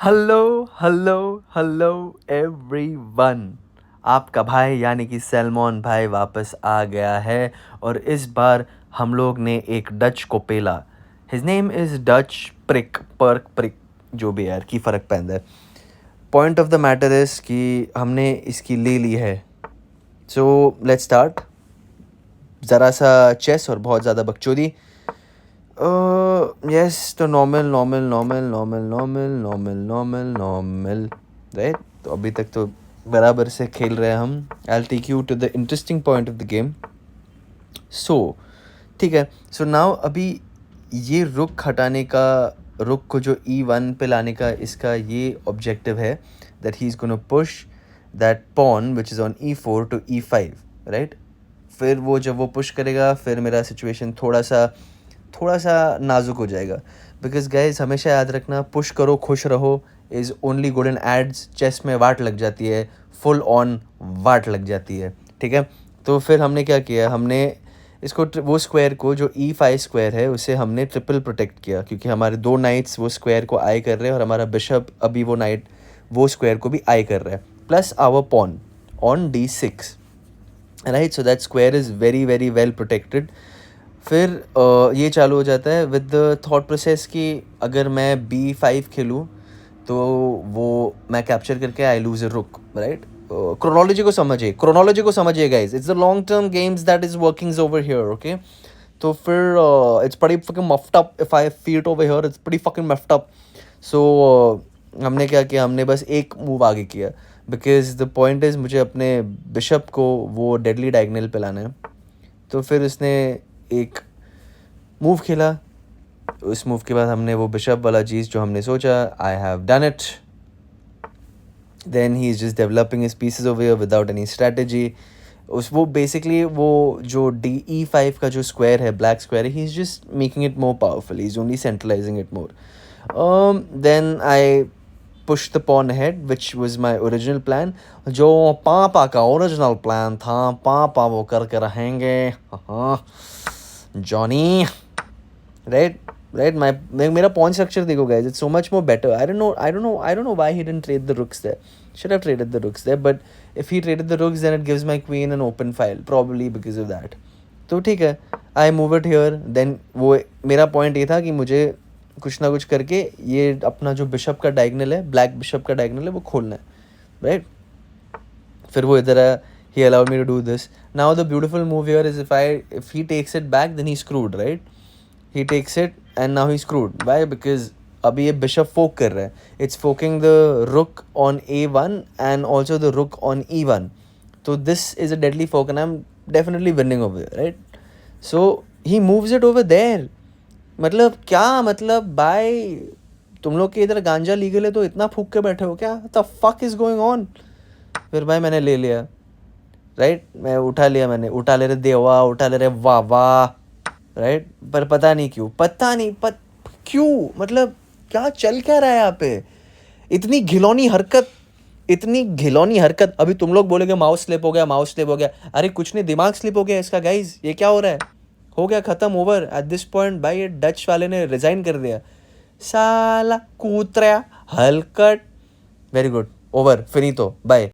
Hello hello hello everyone. आपका भाई यानी कि सैल्मॉन भाई वापस आ गया है और इस बार हम लोग ने एक डच को पेला। His name is Dutch prick perk prick, जो भी यार की फ़र्क पैंदा है। Point of the matter is कि हमने इसकी ले ली है। So let's start. ज़रा सा चेस और बहुत ज़्यादा बकचोदी। यस, तो normal normal normal normal normal normal normal normal, right. तो अभी तक तो बराबर से खेल रहे हैं हम। I take you to the interesting point of the game. So ठीक है। सो नाउ अभी ये रुक हटाने का, रुक को जो E1 पे लाने का इसका ये ऑब्जेक्टिव है that he is gonna push that pawn which is on E4 to E5, right. फिर वो जब वो पुश करेगा फिर मेरा सिचुएशन थोड़ा सा नाजुक हो जाएगा। बिकॉज गाइज हमेशा याद रखना, पुश करो खुश रहो is only good in ends. Chess में वाट लग जाती है, फुल ऑन वाट लग जाती है, ठीक है। तो फिर हमने क्या किया, हमने इसको वो स्क्वायर को जो E5 स्क्वायर है उसे हमने ट्रिपल प्रोटेक्ट किया, क्योंकि हमारे दो नाइट्स वो स्क्वायर को आई कर रहे हैं और हमारा बिशप अभी वो नाइट वो स्क्वायर को भी आई कर रहा है, plus our pawn on D6, right. So that square is very very well protected. फिर ये चालू हो जाता है विद द थॉट प्रोसेस कि अगर मैं B5 खेलूँ तो वो मैं कैप्चर करके आई लूज अ रुक, राइट। क्रोनोलॉजी को समझिए guys, it's the long term games that is workings over here, okay. तो फिर it's pretty fucking muffed up if I feel it over here, it's pretty fucking muffed up. So हमने क्या किया, हमने बस एक मूव आगे किया, बिकॉज द पॉइंट इज़ मुझे अपने बिशप को वो डेडली डायगोनल पे लाना है। तो फिर उसने एक मूव खेला। उस मूव के बाद हमने वो बिशप वाला चीज़ जो हमने सोचा, I have done it. Then he is just developing his pieces over here without any strategy. उस वो बेसिकली वो जो E5 का जो स्क्वायर है, ब्लैक स्क्वायर है, he is just making it more powerful, he is only centralising it more. Then I push the pawn ahead, which was my original plan. जो पापा का ओरिजिनल प्लान था, पापा वो करके रहेंगे, जॉनी, राइट राइट। मेरा pawn structure देखो guys, it's so much more better. I don't know why he didn't trade the rooks there. Should have traded the rooks there, but if he traded the rooks then it gives my queen an open file, probably because of that. तो ठीक है, I move it here. Then वो मेरा point ये था कि मुझे कुछ ना कुछ करके ये अपना जो बिशप का डायगोनल है, ब्लैक बिशप का डायगोनल है, वो खोलना है, राइट। फिर वो इधर है, he allowed me to do this. Now the beautiful move here is if he takes it back then he's screwed, right. He takes it and now he's screwed. Why? Because अभी ये bishop फोक कर रहा है, it's forking the rook on A1 and also the rook on E1. So this is a deadly fork and I'm definitely winning over here, right. So he moves it over there. मतलब क्या मतलब भाई, तुम लोग के इधर गांजा legal है तो इतना फूक के बैठे हो क्या? The fuck is going on. फिर भाई मैंने ले लिया, राइट। मैं उठा लिया, मैंने उठा ले रहे देवा, उठा ले रहे वाह वाह, राइट। पर पता नहीं क्यों, क्यों, मतलब क्या चल क्या रहा है यहाँ पे? इतनी घिनौनी हरकत, इतनी घिनौनी हरकत। अभी तुम लोग बोलोगे माउस स्लिप हो गया, माउस स्लिप हो गया। अरे कुछ नहीं, दिमाग स्लिप हो गया इसका गाइज। ये क्या हो रहा है? हो गया ख़त्म, ओवर एट दिस पॉइंट। भाई ये डच वाले ने रिजाइन कर दिया, साला कूतरा हलकट। वेरी गुड, ओवर, फिनितो, बाय।